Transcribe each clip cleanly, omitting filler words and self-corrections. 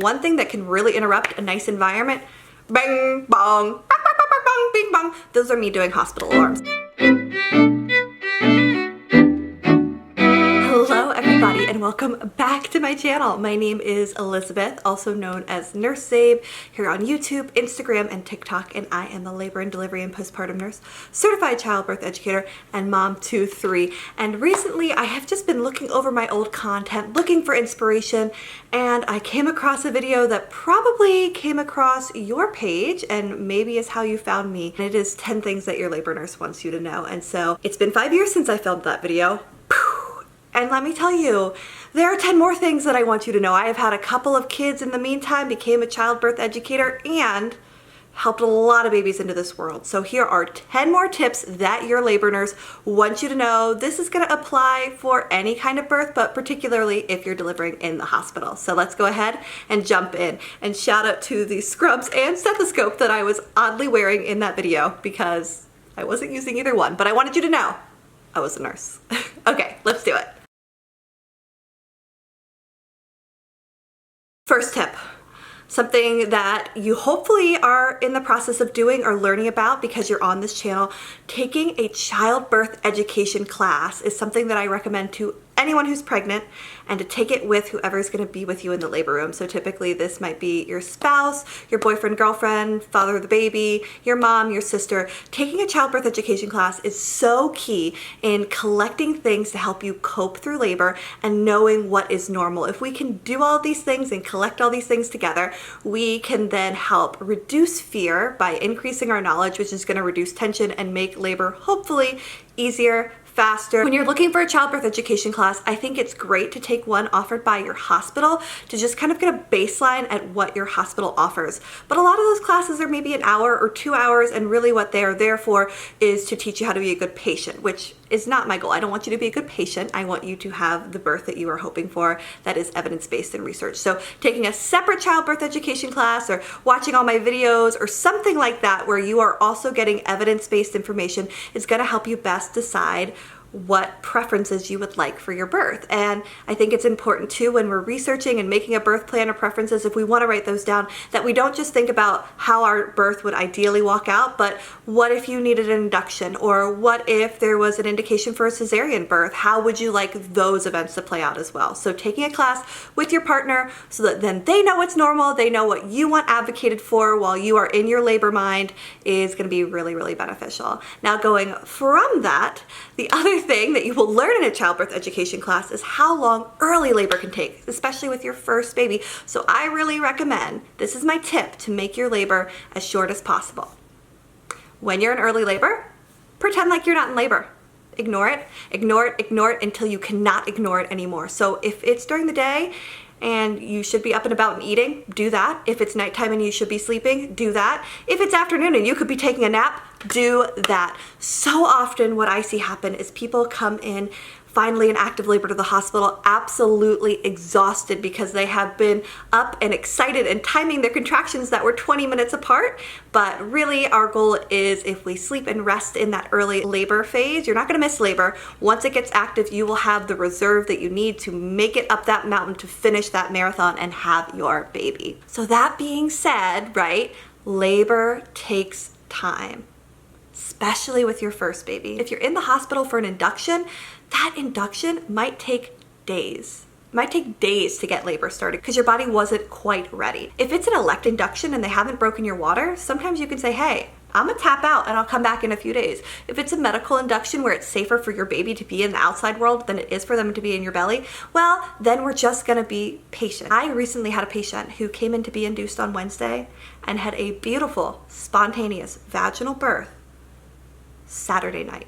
One thing that can really interrupt a nice environment, bang, bong, bang, bang, bang, bang, bang, bing, bong. Those are me doing hospital alarms. Hello everybody and welcome back to my channel. My name is Elizabeth, also known as Nurse Zabe, here on YouTube, Instagram, and TikTok, and I am a labor and delivery and postpartum nurse, certified childbirth educator, and mom to 3. And recently I have just been looking over my old content, looking for inspiration, and I came across a video that probably came across your page and maybe is how you found me. And it is 10 things that your labor nurse wants you to know. And so it's been 5 years since I filmed that video. And let me tell you, there are 10 more things that I want you to know. I have had a couple of kids in the meantime, became a childbirth educator, and helped a lot of babies into this world. So here are 10 more tips that your labor nurse wants you to know. This is gonna apply for any kind of birth, but particularly if you're delivering in the hospital. So let's go ahead and jump in. And shout out to the scrubs and stethoscope that I was oddly wearing in that video because I wasn't using either one, but I wanted you to know I was a nurse. Okay, let's do it. First tip, something that you hopefully are in the process of doing or learning about because you're on this channel. Taking a childbirth education class is something that I recommend to anyone who's pregnant, and to take it with whoever is going to be with you in the labor room. So typically this might be your spouse, your boyfriend, girlfriend, father of the baby, your mom, your sister. Taking a childbirth education class is so key in collecting things to help you cope through labor and knowing what is normal. If we can do all of these things and collect all these things together, we can then help reduce fear by increasing our knowledge, which is going to reduce tension and make labor hopefully easier, faster. When you're looking for a childbirth education class, I think it's great to take one offered by your hospital to just kind of get a baseline at what your hospital offers. But a lot of those classes are maybe an hour or 2 hours, and really what they are there for is to teach you how to be a good patient, which is not my goal. I don't want you to be a good patient. I want you to have the birth that you are hoping for that is evidence-based in research. So taking a separate childbirth education class or watching all my videos or something like that where you are also getting evidence-based information is going to help you best decide what preferences you would like for your birth. And I think it's important too, when we're researching and making a birth plan or preferences, if we want to write those down, that we don't just think about how our birth would ideally walk out, but what if you needed an induction, or what if there was an indication for a cesarean birth? How would you like those events to play out as well? So taking a class with your partner so that then they know what's normal, they know what you want advocated for while you are in your labor mind is going to be really, really beneficial. Now going from that, the other thing that you will learn in a childbirth education class is how long early labor can take, especially with your first baby. So I really recommend, this is my tip, to make your labor as short as possible. When you're in early labor, pretend like you're not in labor. Ignore it, ignore it, ignore it until you cannot ignore it anymore. So if it's during the day and you should be up and about and eating, do that. If it's nighttime and you should be sleeping, do that. If it's afternoon and you could be taking a nap, do that. So often what I see happen is people come in finally in active labor to the hospital absolutely exhausted because they have been up and excited and timing their contractions that were 20 minutes apart. But really our goal is, if we sleep and rest in that early labor phase, you're not going to miss labor. Once it gets active, you will have the reserve that you need to make it up that mountain to finish that marathon and have your baby. So that being said, right, labor takes time, especially with your first baby. If you're in the hospital for an induction, that induction might take days. It might take days to get labor started because your body wasn't quite ready. If it's an elect induction and they haven't broken your water, sometimes you can say, hey, I'm gonna tap out and I'll come back in a few days. If it's a medical induction where it's safer for your baby to be in the outside world than it is for them to be in your belly, well, then we're just gonna be patient. I recently had a patient who came in to be induced on Wednesday and had a beautiful, spontaneous vaginal birth Saturday night.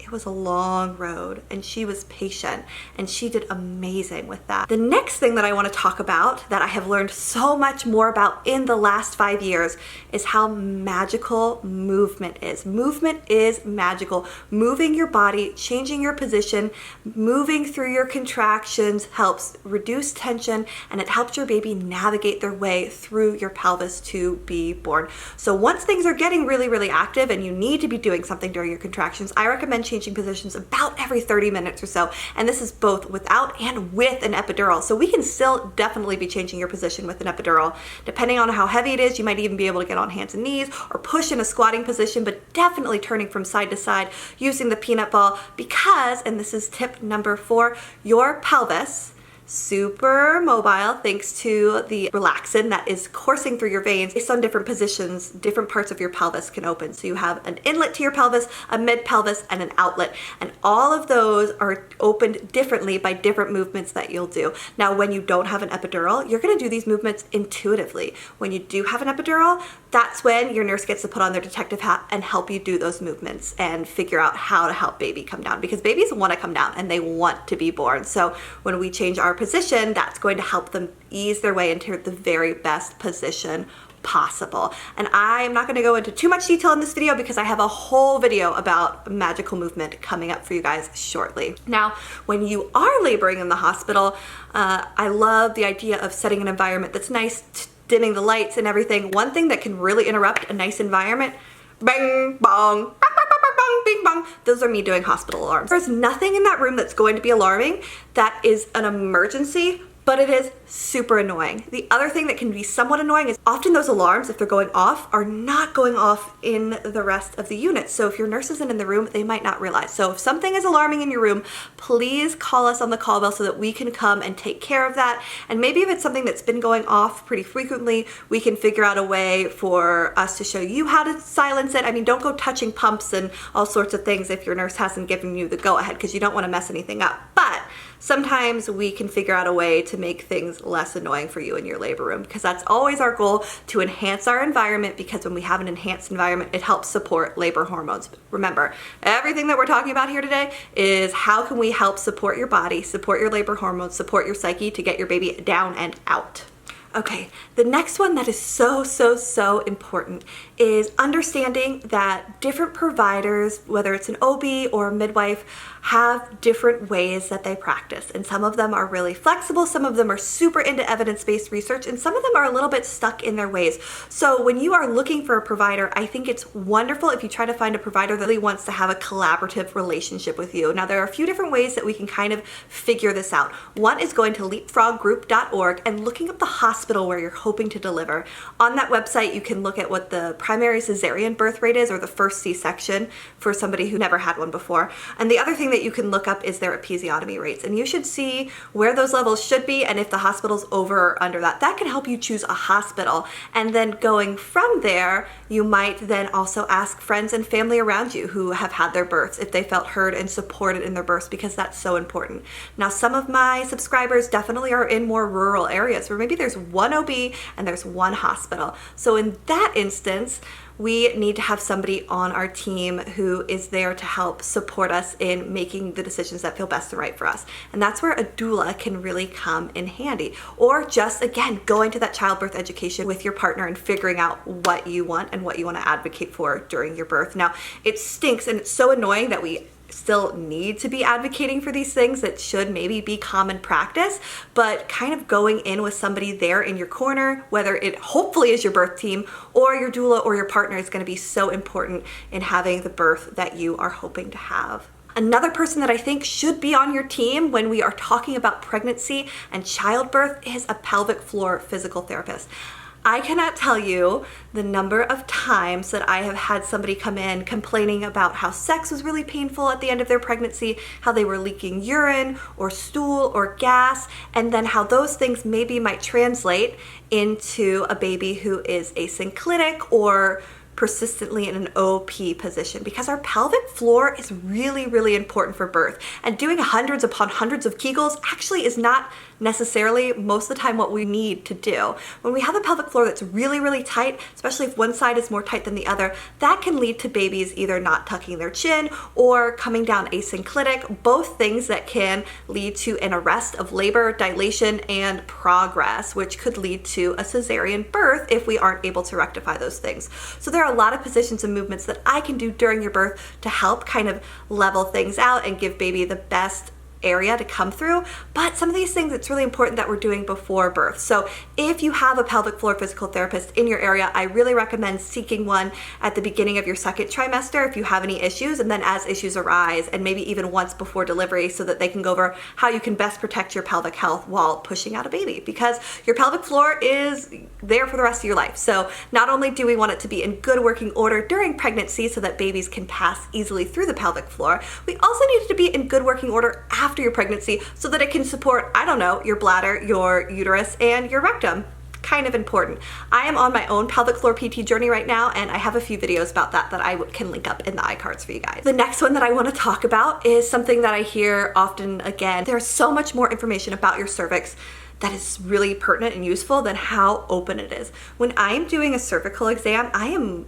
It was a long road and she was patient and she did amazing with that. The next thing that I want to talk about that I have learned so much more about in the last 5 years is how magical movement is. Movement is magical. Moving your body, changing your position, moving through your contractions helps reduce tension, and it helps your baby navigate their way through your pelvis to be born. So once things are getting really, really active and you need to be doing something during your contractions, I recommend changing changing positions about every 30 minutes or so. And this is both without and with an epidural. So we can still definitely be changing your position with an epidural. Depending on how heavy it is, you might even be able to get on hands and knees or push in a squatting position, but definitely turning from side to side using the peanut ball because, and this is tip number 4, your pelvis, super mobile thanks to the relaxin that is coursing through your veins. Based on different positions, different parts of your pelvis can open. So you have an inlet to your pelvis, a mid pelvis, and an outlet. And all of those are opened differently by different movements that you'll do. Now, when you don't have an epidural, you're gonna do these movements intuitively. When you do have an epidural, that's when your nurse gets to put on their detective hat and help you do those movements and figure out how to help baby come down, because babies want to come down and they want to be born. So when we change our position, that's going to help them ease their way into the very best position possible. And I am not going to go into too much detail in this video because I have a whole video about magical movement coming up for you guys shortly. Now, when you are laboring in the hospital, I love the idea of setting an environment that's nice, dimming the lights and everything. One thing that can really interrupt a nice environment, bang, bong, bang, bang, bang, bang, bing, bong. Those are me doing hospital alarms. There's nothing in that room that's going to be alarming that is an emergency, but it is super annoying. The other thing that can be somewhat annoying is often those alarms, if they're going off, are not going off in the rest of the unit. So if your nurse isn't in the room, they might not realize. So if something is alarming in your room, please call us on the call bell so that we can come and take care of that. And maybe if it's something that's been going off pretty frequently, we can figure out a way for us to show you how to silence it. I mean, don't go touching pumps and all sorts of things if your nurse hasn't given you the go-ahead, because you don't want to mess anything up. But sometimes we can figure out a way to make things less annoying for you in your labor room, because that's always our goal, to enhance our environment, because when we have an enhanced environment, it helps support labor hormones. Remember, everything that we're talking about here today is how can we help support your body, support your labor hormones, support your psyche to get your baby down and out. Okay, the next one that is so important is understanding that different providers, whether it's an OB or a midwife, have different ways that they practice. And some of them are really flexible, some of them are super into evidence-based research, and some of them are a little bit stuck in their ways. So when you are looking for a provider, I think it's wonderful if you try to find a provider that really wants to have a collaborative relationship with you. Now, there are a few different ways that we can kind of figure this out. One is going to leapfroggroup.org and looking up the hospital where you're hoping to deliver. On that website, you can look at what the primary cesarean birth rate is, or the first C-section for somebody who never had one before. And the other thing that you can look up is their episiotomy rates. And you should see where those levels should be and if the hospital's over or under that. That can help you choose a hospital. And then going from there, you might then also ask friends and family around you who have had their births if they felt heard and supported in their births, because that's so important. Now, some of my subscribers definitely are in more rural areas where maybe there's one OB and there's one hospital. So in that instance, we need to have somebody on our team who is there to help support us in making the decisions that feel best and right for us. And that's where a doula can really come in handy. Or just, again, going to that childbirth education with your partner and figuring out what you want and what you want to advocate for during your birth. Now, it stinks and it's so annoying that we still need to be advocating for these things that should maybe be common practice, but kind of going in with somebody there in your corner, whether it hopefully is your birth team or your doula or your partner, is going to be so important in having the birth that you are hoping to have. Another person that I think should be on your team when we are talking about pregnancy and childbirth is a pelvic floor physical therapist. I cannot tell you the number of times that I have had somebody come in complaining about how sex was really painful at the end of their pregnancy, how they were leaking urine or stool or gas, and then how those things maybe might translate into a baby who is asynclitic or persistently in an OP position, because our pelvic floor is really important for birth. And doing hundreds upon hundreds of Kegels actually is not necessarily most of the time what we need to do. When we have a pelvic floor that's really tight, especially if one side is more tight than the other, that can lead to babies either not tucking their chin or coming down asynclitic, both things that can lead to an arrest of labor, dilation, and progress, which could lead to a cesarean birth if we aren't able to rectify those things. So there are a lot of positions and movements that I can do during your birth to help kind of level things out and give baby the best area to come through, but some of these things it's really important that we're doing before birth. So if you have a pelvic floor physical therapist in your area, I really recommend seeking one at the beginning of your second trimester if you have any issues, and then as issues arise, and maybe even once before delivery, so that they can go over how you can best protect your pelvic health while pushing out a baby, because your pelvic floor is there for the rest of your life. So not only do we want it to be in good working order during pregnancy so that babies can pass easily through the pelvic floor, we also need it to be in good working order after your pregnancy so that it can support, I don't know, your bladder, your uterus, and your rectum. Kind of important. I am on my own pelvic floor PT journey right now, and I have a few videos about that I can link up in the iCards for you guys. The next one that I want to talk about is something that I hear often again. There's so much more information about your cervix that is really pertinent and useful than how open it is. When I am doing a cervical exam, I am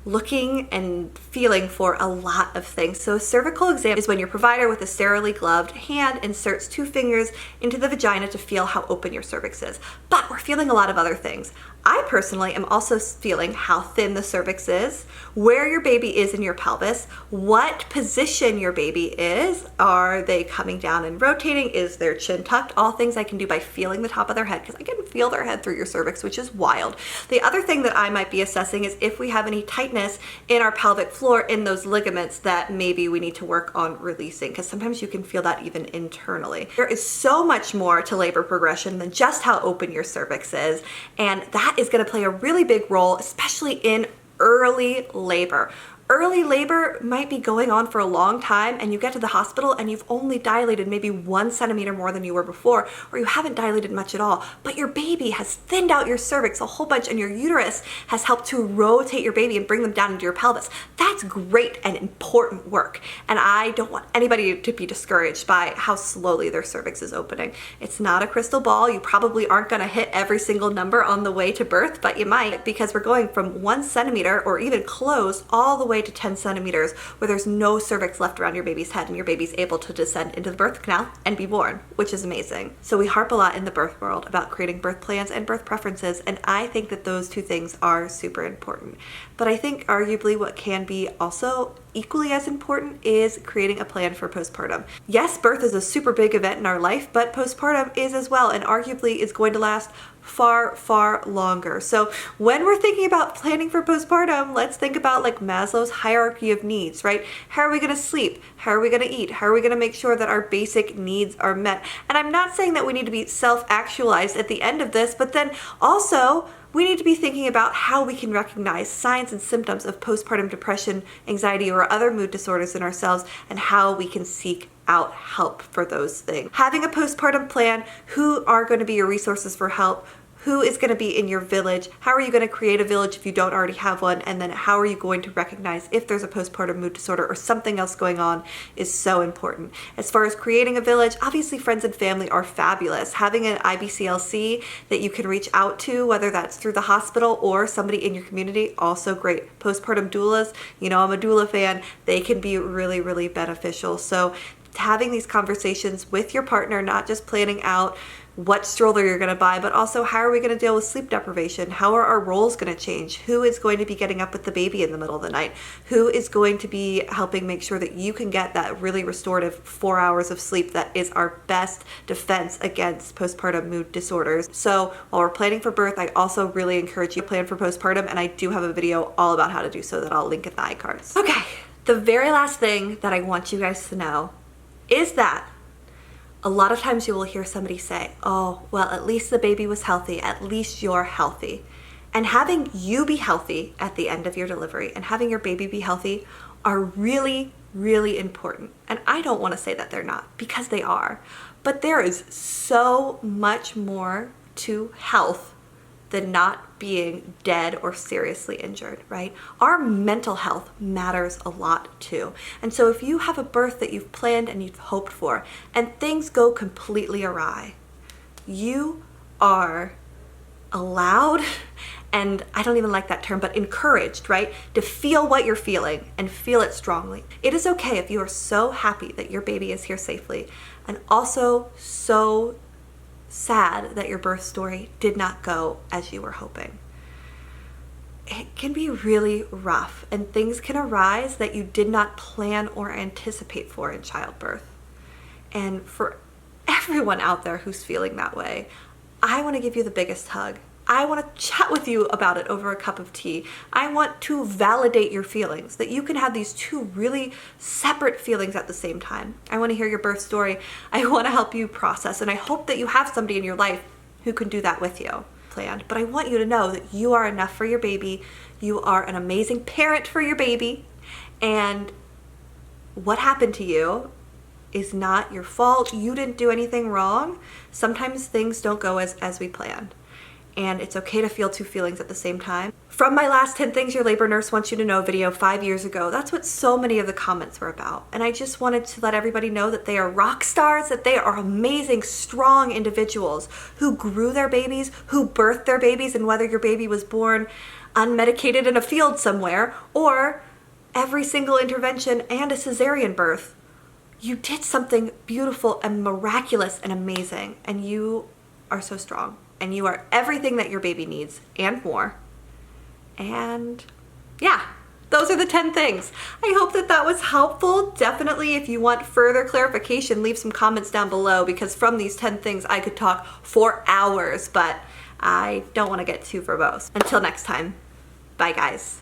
looking and feeling for a lot of things. So a cervical exam is when your provider with a sterilely gloved hand inserts 2 fingers into the vagina to feel how open your cervix is. But we're feeling a lot of other things. I personally am also feeling how thin the cervix is, where your baby is in your pelvis, what position your baby is. Are they coming down and rotating? Is their chin tucked? All things I can do by feeling the top of their head, because I can feel their head through your cervix, which is wild. The other thing that I might be assessing is if we have any tightness in our pelvic floor in those ligaments that maybe we need to work on releasing, because sometimes you can feel that even internally. There is so much more to labor progression than just how open your cervix is, and that is going to play a really big role, especially in early labor. Early labor might be going on for a long time, and you get to the hospital and you've only dilated maybe 1 centimeter more than you were before, or you haven't dilated much at all, but your baby has thinned out your cervix a whole bunch and your uterus has helped to rotate your baby and bring them down into your pelvis. That's great and important work, and I don't want anybody to be discouraged by how slowly their cervix is opening. It's not a crystal ball. You probably aren't going to hit every single number on the way to birth, but you might, because we're going from 1 centimeter or even close all the way to 10 centimeters where there's no cervix left around your baby's head and your baby's able to descend into the birth canal and be born, which is amazing. So we harp a lot in the birth world about creating birth plans and birth preferences, and I think that those 2 things are super important. But I think arguably what can be also equally as important is creating a plan for postpartum. Yes, birth is a super big event in our life, but postpartum is as well, and arguably is going to last far, far longer. So when we're thinking about planning for postpartum, let's think about like Maslow's hierarchy of needs, right? How are we going to sleep? How are we going to eat? How are we going to make sure that our basic needs are met? And I'm not saying that we need to be self-actualized at the end of this, but then also we need to be thinking about how we can recognize signs and symptoms of postpartum depression, anxiety, or other mood disorders in ourselves, and how we can seek out help for those things. Having a postpartum plan, who are going to be your resources for help? Who is going to be in your village? How are you going to create a village if you don't already have one? And then how are you going to recognize if there's a postpartum mood disorder or something else going on is so important. As far as creating a village, obviously friends and family are fabulous. Having an IBCLC that you can reach out to, whether that's through the hospital or somebody in your community, also great. Postpartum doulas, you know I'm a doula fan, they can be really, really beneficial. So having these conversations with your partner, not just planning out what stroller you're going to buy, but also how are we going to deal with sleep deprivation? How are our roles going to change? Who is going to be getting up with the baby in the middle of the night? Who is going to be helping make sure that you can get that really restorative 4 hours of sleep that is our best defense against postpartum mood disorders? So while we're planning for birth, I also really encourage you to plan for postpartum, and I do have a video all about how to do so that I'll link in the iCards. Okay, the very last thing that I want you guys to know is that a lot of times you will hear somebody say, oh, well, at least the baby was healthy, at least you're healthy. And having you be healthy at the end of your delivery and having your baby be healthy are really, really important. And I don't want to say that they're not, because they are. But there is so much more to health than not being dead or seriously injured, right? Our mental health matters a lot too. And so if you have a birth that you've planned and you've hoped for and things go completely awry, you are allowed, and I don't even like that term, but encouraged, right? To feel what you're feeling and feel it strongly. It is okay if you are so happy that your baby is here safely, and also so sad that your birth story did not go as you were hoping. It can be really rough, and things can arise that you did not plan or anticipate for in childbirth. And for everyone out there who's feeling that way, I want to give you the biggest hug. I want to chat with you about it over a cup of tea. I want to validate your feelings, that you can have these two really separate feelings at the same time. I want to hear your birth story. I want to help you process, and I hope that you have somebody in your life who can do that with you. Planned. But I want you to know that you are enough for your baby. You are an amazing parent for your baby, and what happened to you is not your fault. You didn't do anything wrong. Sometimes things don't go as we planned. And it's okay to feel two feelings at the same time. From my last 10 things your labor nurse wants you to know video 5 years ago, that's what so many of the comments were about. And I just wanted to let everybody know that they are rock stars, that they are amazing, strong individuals who grew their babies, who birthed their babies, and whether your baby was born unmedicated in a field somewhere or every single intervention and a cesarean birth, you did something beautiful and miraculous and amazing, and you are so strong. And you are everything that your baby needs and more. And yeah, those are the 10 things. I hope that that was helpful. Definitely, if you want further clarification, leave some comments down below, because from these 10 things, I could talk for hours, but I don't want to get too verbose. Until next time, bye guys.